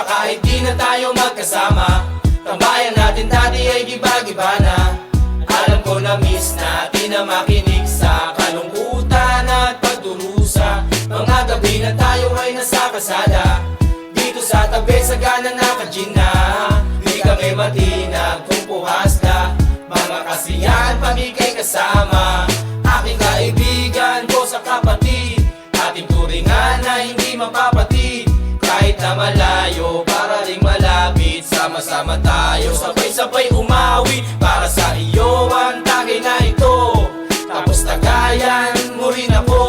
Kosa kahit di na tayo magkasama, tambayan natin dati ay giba-giba na. Alam ko na miss natin na makinig sa kalungkutan at pagdurusa. Mga gabi na tayo ay nasa kasada, dito sa tabi sa gana naka-gin na. Di kami matinag kung puhas na, mga kasiyahan pamigay kasama. Aking kaibigan ko sa kapatid, ating turingan na hindi mapapatid. Kahit na malayo, para ring malapit, sama-sama tayo, sabay-sabay umawit. Para sa iyo ang tagay na ito, tapos tagayan mo rin ako.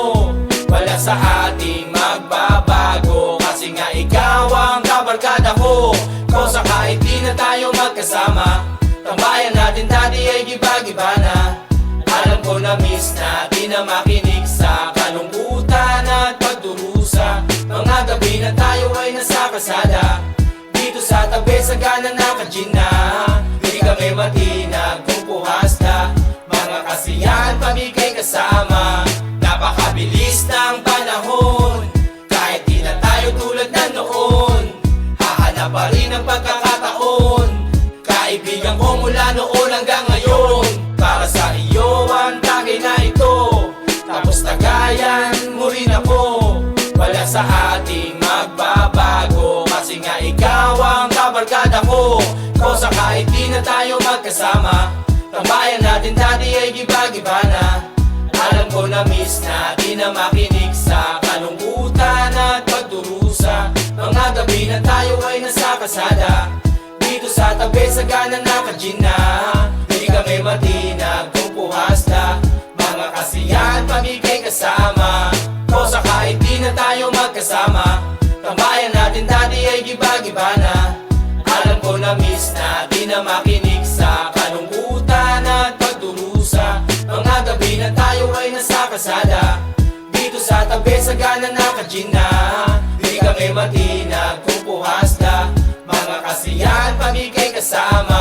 Wala sa ating magbabago, kasi nga ikaw ang kabarkada ko. Kosa kahit di na tayo magkasama, tambayan natin dati ay giba-giba na. Alam ko na miss natin na makinig sa kalungkutan at pagdurusa. Mga gabi na tayo ay nasa kasada, dito sa tabi sa gana naka-gin na. Di kami matinag kung puhas na, mga kasiyahan pamigay kasama. Napakabilis ng panahon, kahit di na tayo tulad na noon. Hahanap pa rin ang pagkakataon, kaibigan ko mula noon hanggang ngayon. Para sa iyo ang tagay na ito, tapos tagayan mo rin ako. Wala sa ating magbabago, kasi nga ikaw ang kabarkada ko. Kosa kahit di na tayo magkasama, tambayan natin dati ay giba-giba na. Alam ko na miss natin na makinig sa kalungkutan at pagdurusa. Mga gabi na tayo ay nasa kasada, dito sa tabi sa gana naka-gin na. Di kami matinag kung puhas na, mga kasiyahan pamigay kasama. Kosa kahit di na tayo magkasama, tambayan natin dati ay giba-giba na. Alam ko na miss natin na makinig sa kalungkutan at pagdurusa. Mga gabi na tayo ay nasa kasada, dito sa tabi sa gana naka-gin na. Di kami matinag kung puhas na, mga kasiyahan pamigay kasama.